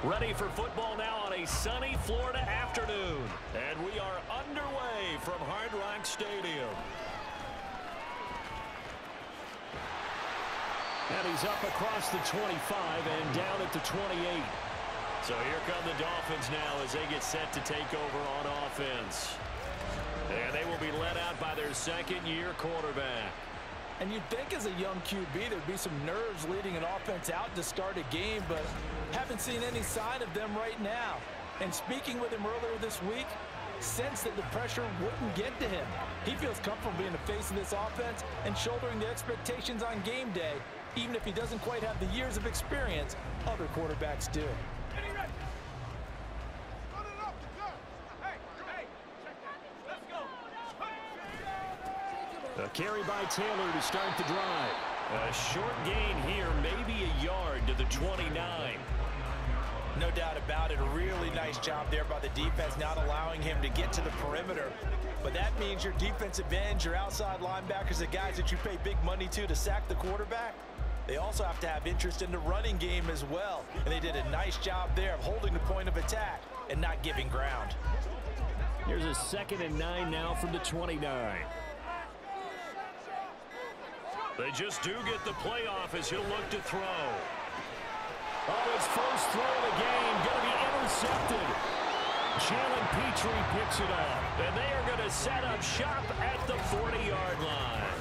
Ready for football now on a sunny Florida afternoon. And we are underway from Hard Rock Stadium. And he's up across the 25 and down at the 28. So here come the Dolphins now as they get set to take over on offense. And they will be led out by their second-year quarterback. And you'd think as a young QB there'd be some nerves leading an offense out to start a game, but haven't seen any sign of them right now. And speaking with him earlier this week, sensed that the pressure wouldn't get to him. He feels comfortable being the face of this offense and shouldering the expectations on game day, even if he doesn't quite have the years of experience other quarterbacks do. A carry by Taylor to start the drive. A short gain here, maybe a yard to the 29. No doubt about it. A really nice job there by the defense, not allowing him to get to the perimeter. But that means your defensive ends, your outside linebackers, the guys that you pay big money to sack the quarterback, they also have to have interest in the running game as well. And they did a nice job there of holding the point of attack and not giving ground. Here's a 2nd and 9 now from the 29. They just do get the play off as he'll look to throw. Oh, his first throw of the game going to be intercepted. Jalen Petrie picks it up, and they are going to set up shop at the 40-yard line.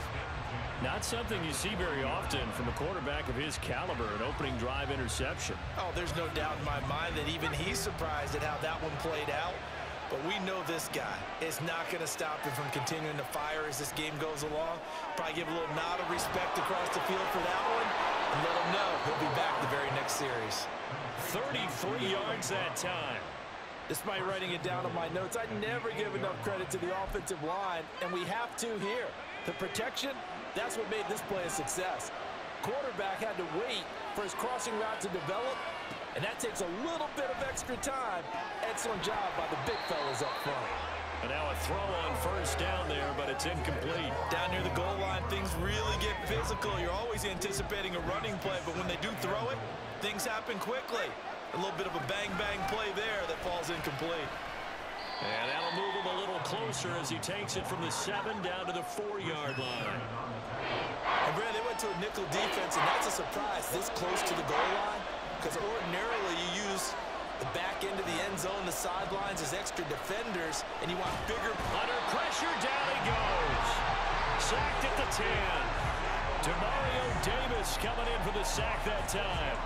Not something you see very often from a quarterback of his caliber, an opening drive interception. Oh, there's no doubt in my mind that even he's surprised at how that one played out. But we know this guy is not going to stop him from continuing to fire as this game goes along. Probably give a little nod of respect across the field for that one and let him know he'll be back the very next series. 33 yards that time. Despite writing it down on my notes, I never give enough credit to the offensive line, and we have to here. The protection, that's what made this play a success. Quarterback had to wait for his crossing route to develop, and that takes a little bit of extra time. Excellent job by the big fellas up front. And now a throw on first down there, but it's incomplete. Down near the goal line, things really get physical. You're always anticipating a running play, but when they do throw it, things happen quickly. A little bit of a bang-bang play there that falls incomplete. And that'll move him a little closer as he takes it from the 7 down to the 4-yard line. And Brad, they went to a nickel defense, and that's a surprise this close to the goal line, because ordinarily you use the back end of the end zone, the sidelines as extra defenders, and you want bigger. Under pressure, down he goes. Sacked at the 10. Demario Davis coming in for the sack that time.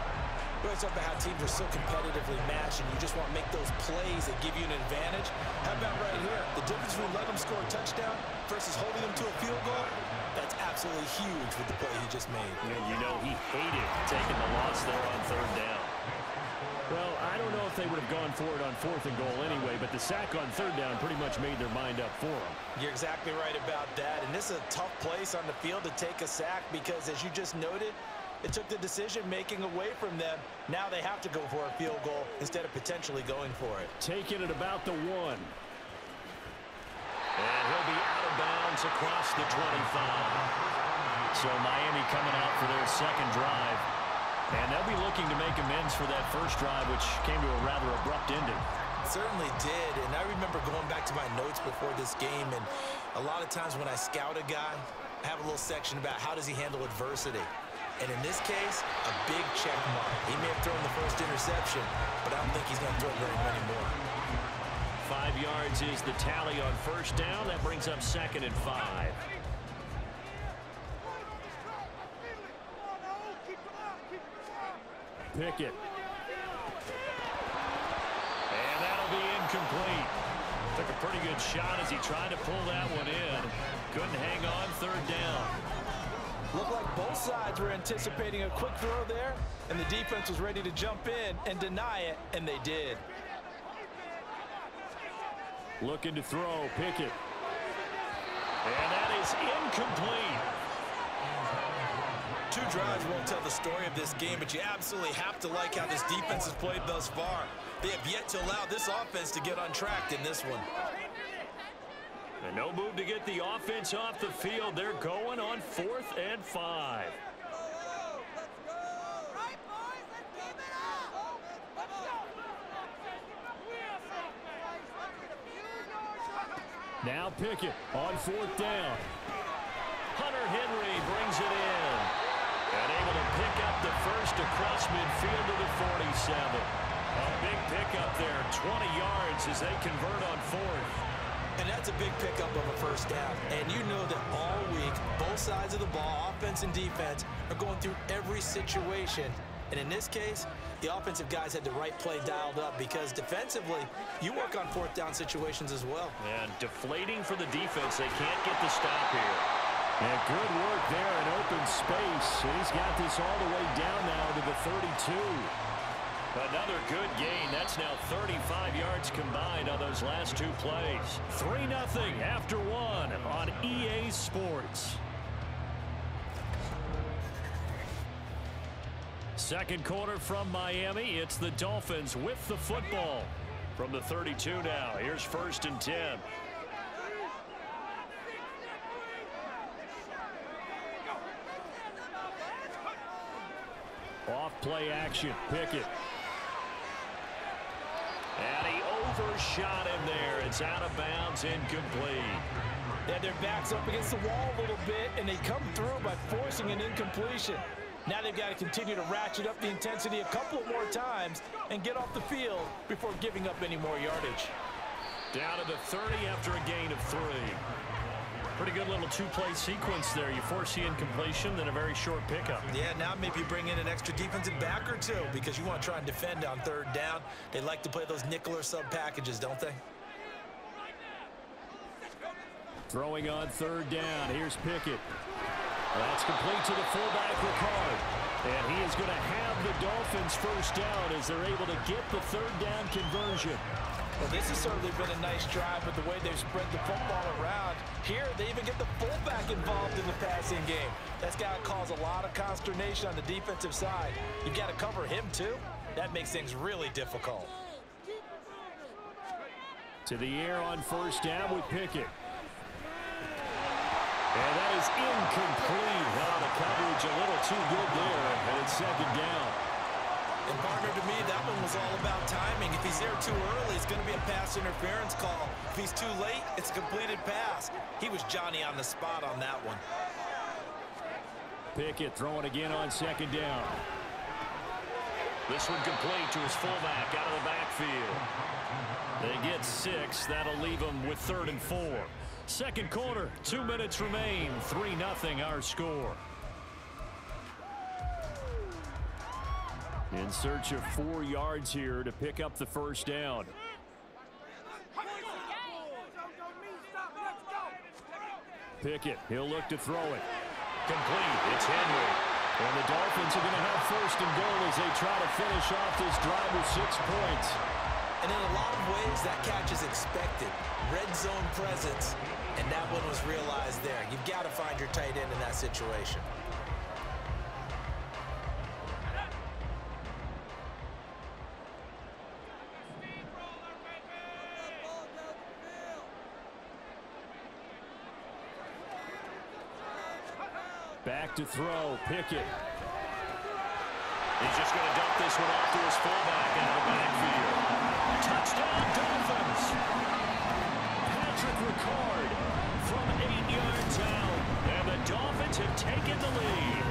We always talk about how teams are so competitively matched, and you just want to make those plays that give you an advantage. How about right here? The difference between letting them score a touchdown versus holding them to a field goal, that's absolutely huge with the play he just made. And you know he hated taking the loss there on 3rd down. Well, I don't know if they would have gone for it on 4th and goal anyway, but the sack on 3rd down pretty much made their mind up for them. You're exactly right about that, and this is a tough place on the field to take a sack because, as you just noted, it took the decision-making away from them. Now they have to go for a field goal instead of potentially going for it. Taking it about the 1. And he'll be out of bounds across the 25. So Miami coming out for their second drive. And they'll be looking to make amends for that first drive, which came to a rather abrupt ending. Certainly did, and I remember going back to my notes before this game, and a lot of times when I scout a guy, I have a little section about how does he handle adversity. And in this case, a big check mark. He may have thrown the first interception, but I don't think he's going to throw very many more. 5 yards is the tally on first down. That brings up 2nd and 5. Pickett. And that'll be incomplete. Took a pretty good shot as he tried to pull that one in. Couldn't hang on 3rd down. Looked like both sides were anticipating a quick throw there, and the defense was ready to jump in and deny it, and they did. Looking to throw, Pickett. And that is incomplete. 2 drives won't tell the story of this game, but you absolutely have to like how this defense has played thus far. They have yet to allow this offense to get untracked in this one. And no move to get the offense off the field. They're going on 4th and 5. Now Pickett on 4th down. Hunter Henry brings it in. And able to pick up the first across midfield to the 47. A big pickup there, 20 yards as they convert on 4th. And that's a big pickup of a first down. And you know that all week, both sides of the ball, offense and defense, are going through every situation. And in this case, the offensive guys had the right play dialed up because defensively, you work on 4th down situations as well. And deflating for the defense. They can't get the stop here. And good work there in open space. And he's got this all the way down now to the 32. Another good gain. That's now 35 yards combined on those last 2 plays. 3-0 after 1 on EA Sports. Second quarter from Miami. It's the Dolphins with the football. From the 32 now. Here's 1st and 10. Off play action. Pickett. And he overshot him there. It's out of bounds, incomplete. Yeah, their back's up against the wall a little bit, and they come through by forcing an incompletion. Now they've got to continue to ratchet up the intensity a couple of more times and get off the field before giving up any more yardage. Down to the 30 after a gain of 3. Pretty good little 2-play sequence there. You force the incompletion, then a very short pickup. Yeah, now maybe bring in an extra defensive back or 2 because you want to try and defend on 3rd down. They like to play those nickel or sub packages, don't they? Throwing on 3rd down. Here's Pickett. That's complete to the fullback, Ricard. And he is going to have the Dolphins first down as they're able to get the 3rd down conversion. Well, this has certainly been a nice drive with the way they've spread the football around. Here, they even get the fullback involved in the passing game. That's got to cause a lot of consternation on the defensive side. You've got to cover him, too. That makes things really difficult. To the air on 1st down with Pickett. And that is incomplete. Well, the coverage a little too good there, and it's 2nd down. And, partner, to me, that one was all about timing. If he's there too early, it's going to be a pass interference call. If he's too late, it's a completed pass. He was Johnny on the spot on that one. Pickett throwing again on 2nd down. This one complete to his fullback out of the backfield. They get 6. That'll leave them with 3rd and 4. Second quarter, 2 minutes remain. 3-0 our score. In search of 4 yards here to pick up the first down. Pickett, he'll look to throw it. Complete, it's Henry. And the Dolphins are going to have 1st and goal as they try to finish off this drive with 6 points. And in a lot of ways, that catch is expected. Red zone presence, and that one was realized there. You've got to find your tight end in that situation. Back to throw, Pickett. He's just going to dump this one off to his fullback into the backfield. Touchdown, Dolphins! Patrick Ricard from 8 yards out. And the Dolphins have taken the lead.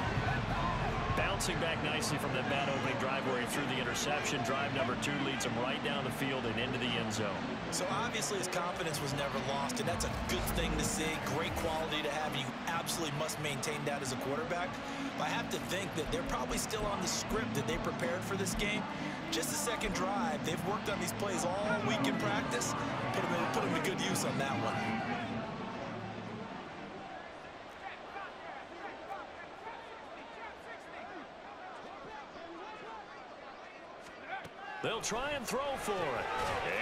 Bouncing back nicely from that bad opening drive where he threw the interception. Drive number 2 leads him right down the field and into the end zone. So obviously his confidence was never lost, and that's a good thing to see. Great quality to have. You absolutely must maintain that as a quarterback. But I have to think that they're probably still on the script that they prepared for this game. Just the second drive. They've worked on these plays all week in practice. Put them to good use on that one. They'll try and throw for it.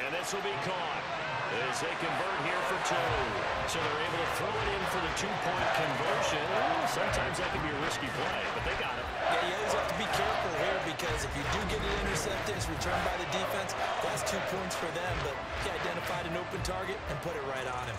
And this will be caught as they convert here for 2. So they're able to throw it in for the 2-point conversion. Sometimes that can be a risky play, but they got it. Yeah, you always have to be careful here because if you do get it intercepted, it's returned by the defense, that's 2 points for them. But he identified an open target and put it right on him.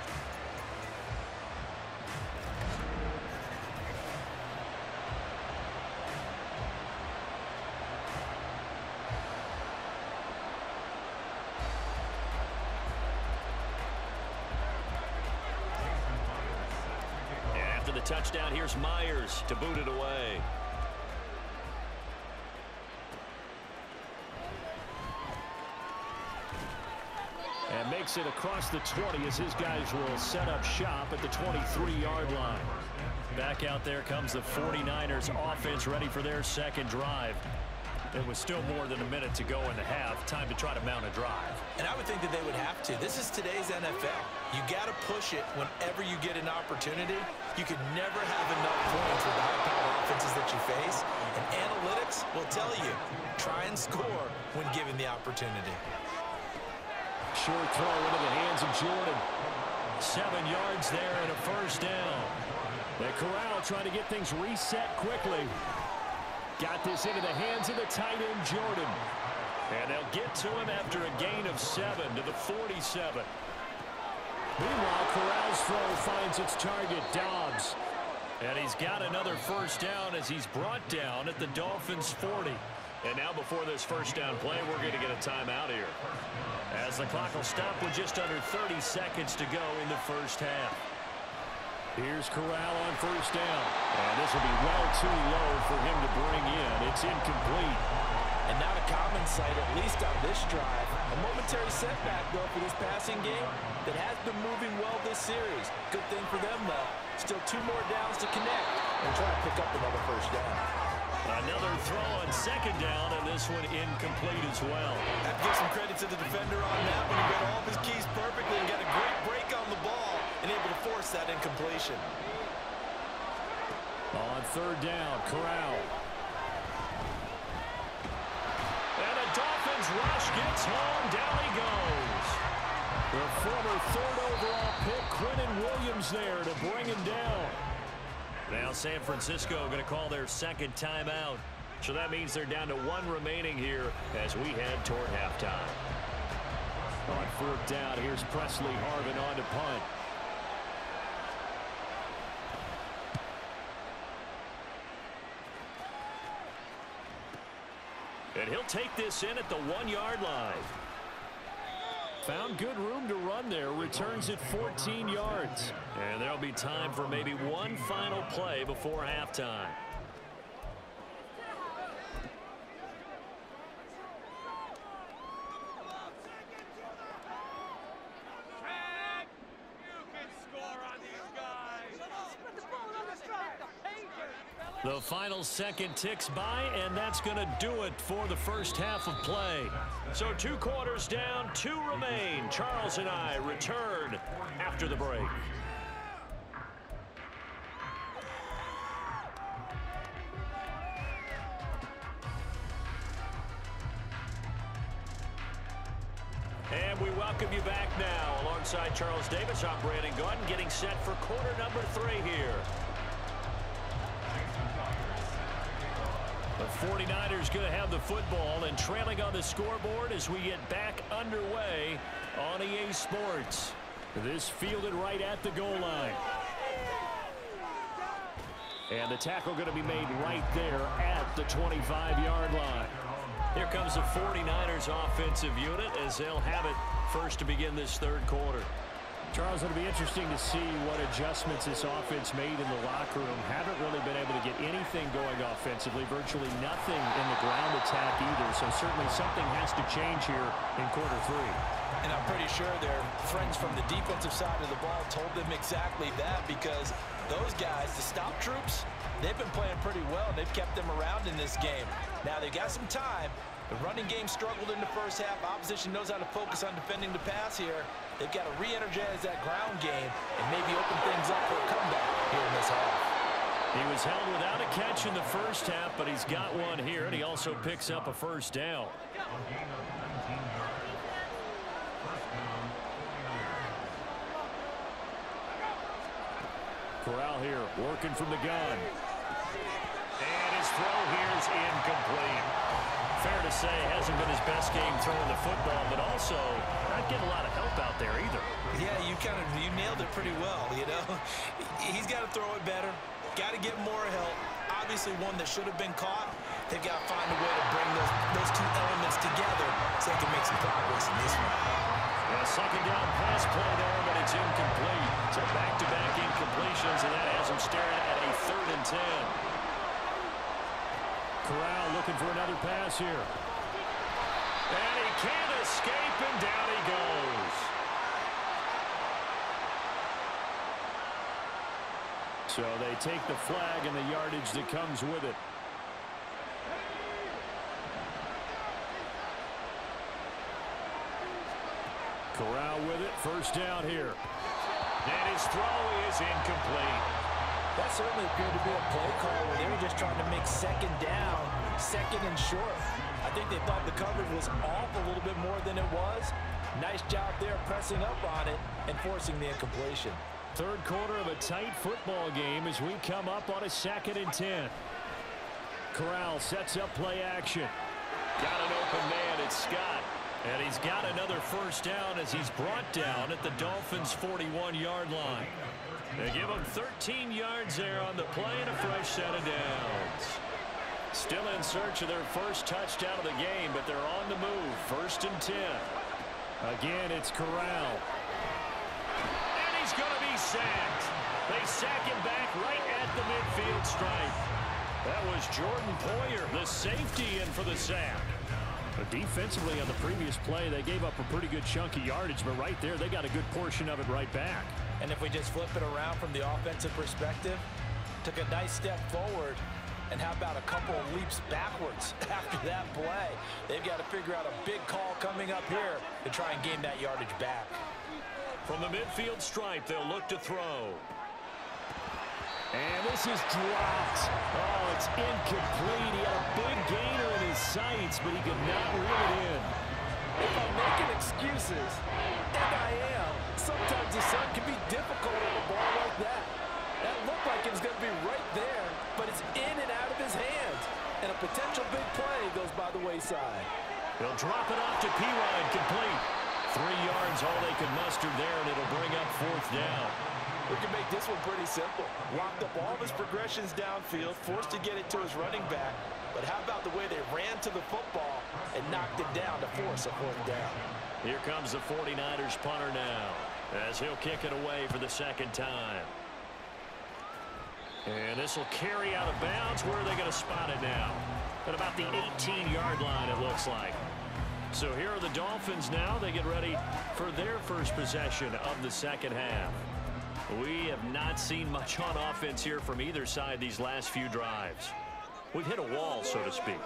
the touchdown. Here's Myers to boot it away. And makes it across the 20 as his guys will set up shop at the 23-yard line. Back out there comes the 49ers offense ready for their second drive. It was still more than a minute to go in the half. Time to try to mount a drive. And I would think that they would have to. This is today's NFL. You got to push it whenever you get an opportunity. You could never have enough points with the high-powered offenses that you face. And analytics will tell you, try and score when given the opportunity. Short throw into the hands of Jordan. 7 yards there and a first down. And Corral trying to get things reset quickly. Got this into the hands of the tight end, Jordan. And they'll get to him after a gain of 7 to the 47. Meanwhile, Corral's throw finds its target, Dobbs. And he's got another first down as he's brought down at the Dolphins' 40. And now before this first down play, we're going to get a timeout here, as the clock will stop with just under 30 seconds to go in the first half. Here's Corral on first down. And this will be well too low for him to bring in. It's incomplete. And not a common sight, at least on this drive. A momentary setback, though, for this passing game that has been moving well this series. Good thing for them, though. Still 2 more downs to connect and try to pick up another first down. Another throw on second down, and this one incomplete as well. I have to give some credit to the defender on that one. He read all of his keys perfectly and got a great break on the ball and able to force that incompletion. On third down, Corral. And the Dolphins rush gets home. Down he goes. The former 3rd overall pick, Quinnen Williams, there to bring him down. Now San Francisco going to call their second timeout. So that means they're down to 1 remaining here as we head toward halftime. On 4th down, here's Presley Harvin on to punt. And he'll take this in at the 1-yard line. Found good room to run there. Returns it 14 yards. And there'll be time for maybe one final play before halftime. The final second ticks by, and that's going to do it for the first half of play. So 2 quarters down, 2 remain. Charles and I return after the break. And we welcome you back now. Alongside Charles Davis, I'm Brandon Gordon, getting set for quarter number 3 here. The 49ers going to have the football and trailing on the scoreboard as we get back underway on EA Sports. This fielded right at the goal line. And the tackle going to be made right there at the 25-yard line. Here comes the 49ers offensive unit as they'll have it first to begin this 3rd quarter. Charles, it'll be interesting to see what adjustments this offense made in the locker room. Haven't really been able to get anything going offensively, virtually nothing in the ground attack either. So certainly something has to change here in quarter 3. And I'm pretty sure their friends from the defensive side of the ball told them exactly that, because those guys, the stop troops, they've been playing pretty well. They've kept them around in this game. Now they got some time. The running game struggled in the first half. Opposition knows how to focus on defending the pass here. They've got to re-energize that ground game and maybe open things up for a comeback here in this half. He was held without a catch in the first half, but he's got one here, and he also picks up a first down. Corral here, working from the gun. And his throw here is incomplete. Fair to say, hasn't been his best game throwing the football, but also not getting a lot of help out there either. Yeah, you nailed it pretty well, you know. He's got to throw it better, got to get more help. Obviously one that should have been caught. They've got to find a way to bring those 2 elements together so they can make some progress in this one. Yeah, second down pass play there, but it's incomplete. So back-to-back incompletions, and that hasn't him staring at a 3rd and 10. Corral looking for another pass here. And he can't escape, and down he goes. So they take the flag and the yardage that comes with it. Corral with it, 1st down here. And his throw is incomplete. That certainly appeared to be a play call where they were just trying to make 2nd down, 2nd and short. I think they thought the coverage was off a little bit more than it was. Nice job there pressing up on it and forcing the incompletion. 3rd quarter of a tight football game as we come up on a 2nd and 10. Corral sets up play action. Got an open man, it's Scott. And he's got another 1st down as he's brought down at the Dolphins' 41-yard line. They give him 13 yards there on the play and a fresh set of downs. Still in search of their 1st touchdown of the game, but they're on the move. 1st and 10. Again, it's Corral. And he's going to be sacked. They sack him back right at the midfield stripe. That was Jordan Poyer, the safety, in for the sack. But defensively on the previous play, they gave up a pretty good chunk of yardage, but right there, they got a good portion of it right back. And if we just flip it around from the offensive perspective, took a nice step forward, and how about a couple of leaps backwards after that play? They've got to figure out a big call coming up here to try and gain that yardage back. From the midfield stripe, they'll look to throw. And this is dropped. Oh, it's incomplete. He had a big gainer in his sights, but he could not reel it in. If I'm making excuses, and I am, sometimes the sun can be difficult on a ball like that. That looked like it was going to be right there, but it's in and out of his hands. And a potential big play goes by the wayside. They'll drop it off to P-Ryan, complete. 3 yards, all they could muster there, and it'll bring up 4th down. We can make this one pretty simple. Locked up all of his progressions downfield, forced to get it to his running back. But how about the way they ran to the football and knocked it down to force a 4th down? Here comes the 49ers punter now, as he'll kick it away for the 2nd time. And this will carry out of bounds. Where are they going to spot it now? At about the 18-yard line, it looks like. So here are the Dolphins now. They get ready for their 1st possession of the 2nd half. We have not seen much on offense here from either side these last few drives. We've hit a wall, so to speak.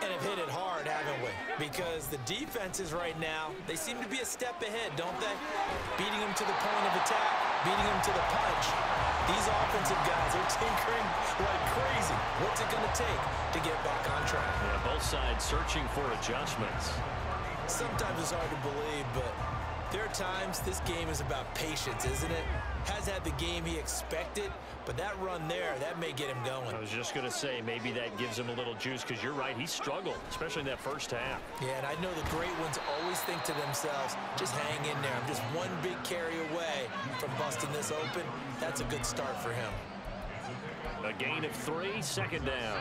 And have hit it hard, haven't we? Because the defenses right now, they seem to be a step ahead, don't they? Beating them to the point of attack, beating them to the punch. These offensive guys are tinkering like crazy. What's it going to take to get back on track? Yeah, both sides searching for adjustments. Sometimes it's hard to believe, but there are times this game is about patience, isn't it? Has had the game he expected, but that run there, that may get him going. I was just going to say, maybe that gives him a little juice, because you're right, he struggled, especially in that 1st half. Yeah, and I know the great ones always think to themselves, just hang in there. I'm just one big carry away from busting this open. That's a good start for him. A gain of 3, 2nd down.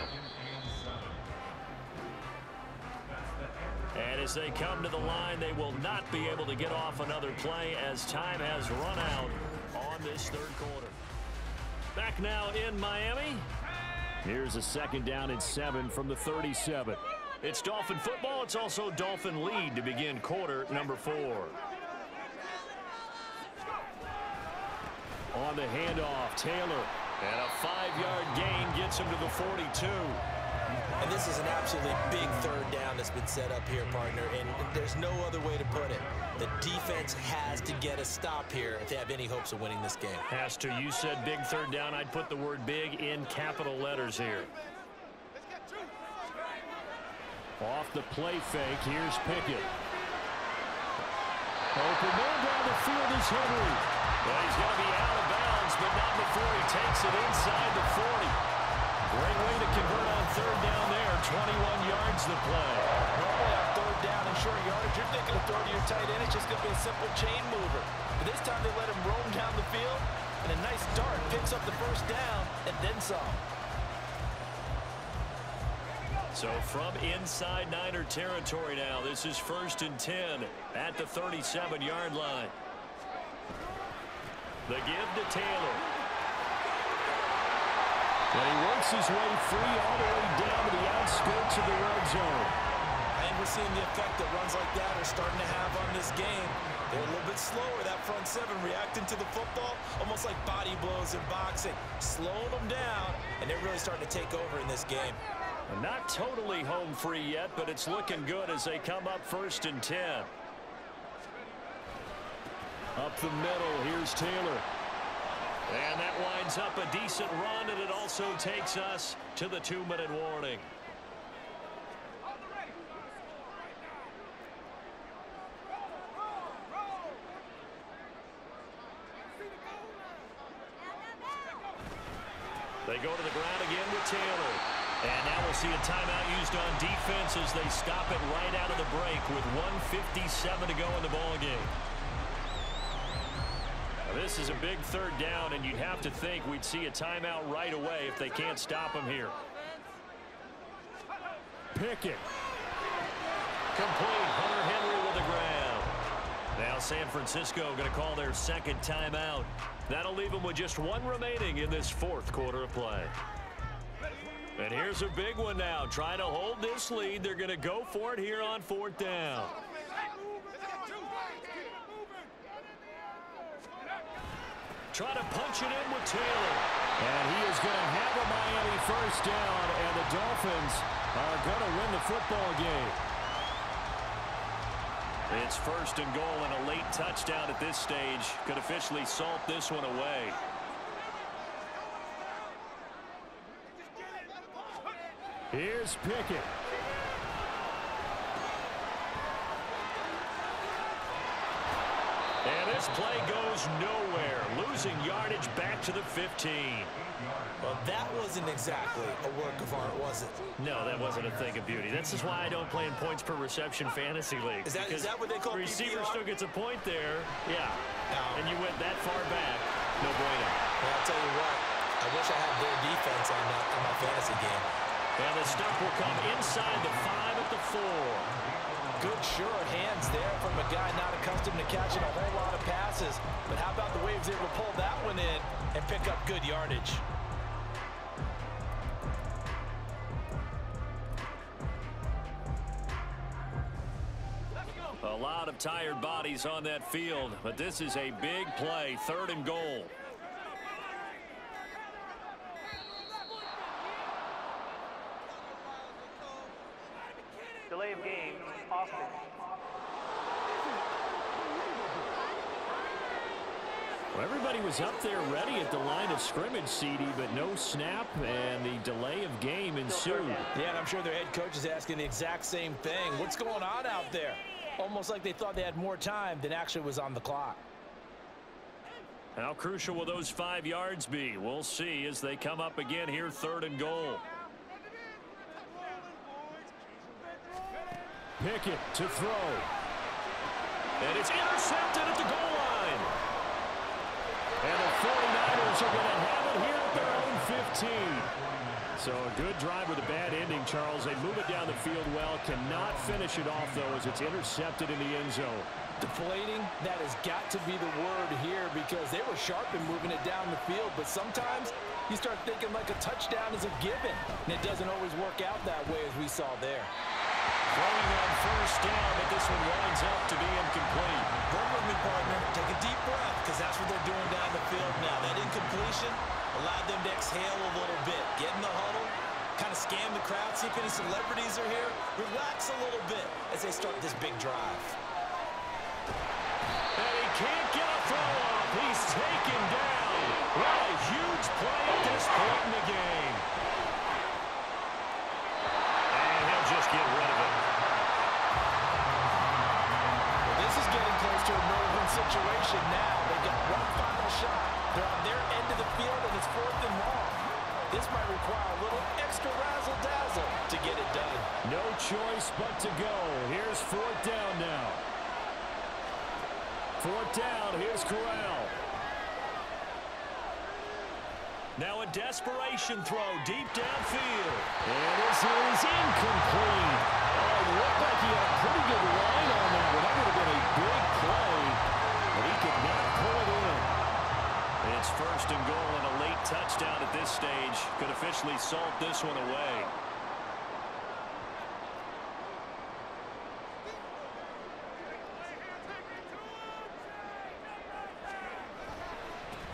And as they come to the line, they will not be able to get off another play as time has run out on this 3rd quarter. Back now in Miami. Here's a 2nd down and 7 from the 37. It's Dolphin football. It's also Dolphin lead to begin quarter number 4. On the handoff, Taylor. And a 5-yard gain gets him to the 42. And this is an absolutely big 3rd down that's been set up here, partner, and there's no other way to put it. The defense has to get a stop here if they have any hopes of winning this game. Has to. You said big 3rd down. I'd put the word big in capital letters here. Off the play fake, here's Pickett. Open man down the field is Henry. Well, he's going to be out of bounds, but not before he takes it inside the 40. Great way to convert on 3rd down there. 21 yards the play. Normally on 3rd down and short yardage, you're thinking of throwing to your tight end. It's just going to be a simple chain mover. But this time they let him roam down the field, and a nice dart picks up the 1st down and then some. So from inside Niner territory now, this is 1st and 10 at the 37-yard line. The give to Taylor. And he works his way free all the way down to the outskirts of the red zone. I think we're seeing the effect that runs like that are starting to have on this game. They're a little bit slower, that front seven, reacting to the football, almost like body blows in boxing, slowing them down, and they're really starting to take over in this game. Not totally home free yet, but it's looking good as they come up 1st and 10. Up the middle, here's Taylor. And that winds up a decent run, and it also takes us to the 2-minute warning. They go to the ground again with Taylor. And now we'll see a timeout used on defense as they stop it right out of the break with 1:57 to go in the ballgame. This is a big 3rd down, and you'd have to think we'd see a timeout right away if they can't stop him here. Pickett. Complete. Hunter Henry with the ground. Now San Francisco going to call their 2nd timeout. That'll leave them with just 1 remaining in this 4th quarter of play. And here's a big one now. Trying to hold this lead. They're going to go for it here on 4th down. Try to punch it in with Taylor. And he is going to have a Miami 1st down, and the Dolphins are going to win the football game. It's 1st and goal, and a late touchdown at this stage could officially salt this one away. Here's Pickett. And this play goes nowhere, losing yardage back to the 15. Well, that wasn't exactly a work of art, was it? No, that wasn't a thing of beauty. This is why I don't play in points per reception fantasy league. Is that what they call receiver PPR? still gets a point there. Yeah. No. And you went that far back. No bueno. Well, I'll tell you what. I wish I had their defense on my fantasy game. And the stop will come inside the 5 at the 4. Good, sure hands there from a guy not accustomed to catching a whole lot of passes. But how about the way he was able to pull that one in and pick up good yardage? A lot of tired bodies on that field, but this is a big play, 3rd and goal. Delay of game, Austin. Well, everybody was up there ready at the line of scrimmage, CD, but no snap, and the delay of game ensued. Yeah, and I'm sure their head coach is asking the exact same thing. What's going on out there? Almost like they thought they had more time than actually was on the clock. How crucial will those 5 yards be? We'll see as they come up again here, 3rd and goal. Pickett to throw. And it's intercepted at the goal line. And the 49ers are going to have it here at their own 15. So a good drive with a bad ending, Charles. They move it down the field well. Cannot finish it off, though, as it's intercepted in the end zone. Deflating, that has got to be the word here because they were sharp in moving it down the field. But sometimes you start thinking like a touchdown is a given. And it doesn't always work out that way as we saw there. Throwing on 1st down, but this one winds up to be incomplete. Work with me, partner. Take a deep breath because that's what they're doing down the field now. That incompletion allowed them to exhale a little bit. Get in the huddle, kind of scan the crowd, see if any celebrities are here. Relax a little bit as they start this big drive. And he can't get a throw off. He's taken down. What a huge play at this point in the game. And he'll just get rid of it. Well, this is getting close to a no-win situation now. They've got one final shot. They're on their end of the field, and it's 4th and long. This might require a little extra razzle-dazzle to get it done. No choice but to go. Here's 4th down now. 4th down, here's Corral. Now a desperation throw deep downfield. And this is incomplete. Oh, it looked like he had a pretty good line on that one. That would have been a big play, but he could not pull it in. It's first and goal and a late touchdown at this stage. Could officially salt this one away.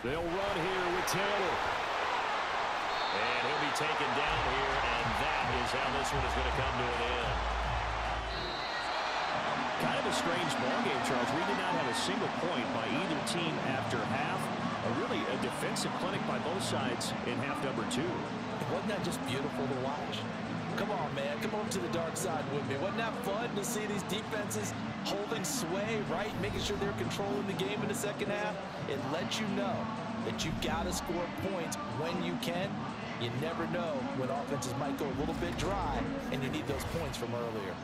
They'll run here with Taylor. And he'll be taken down here, and that is how this one is going to come to an end. Kind of a strange ballgame, Charles. We did not have a single point by either team after half. Really a defensive clinic by both sides in half number 2. Wasn't that just beautiful to watch? Come on, man. Come over to the dark side with me. Wasn't that fun to see these defenses holding sway, right? Making sure they're controlling the game in the second half. It lets you know that you got to score points when you can. You never know when offenses might go a little bit dry, and you need those points from earlier.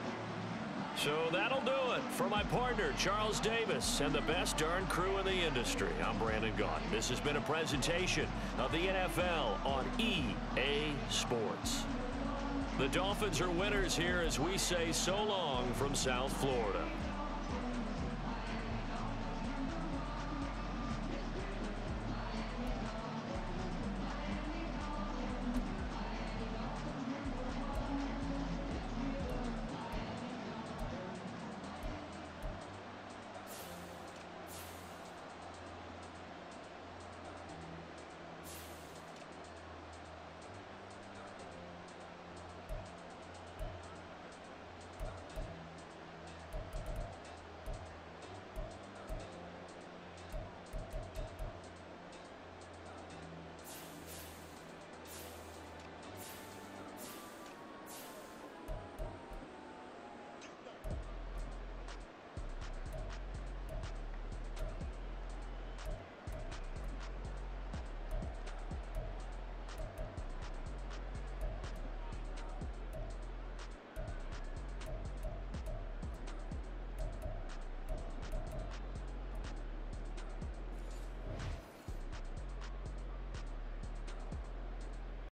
So that'll do it for my partner, Charles Davis, and the best darn crew in the industry. I'm Brandon Gaudin. This has been a presentation of the NFL on EA Sports. The Dolphins are winners here as we say so long from South Florida.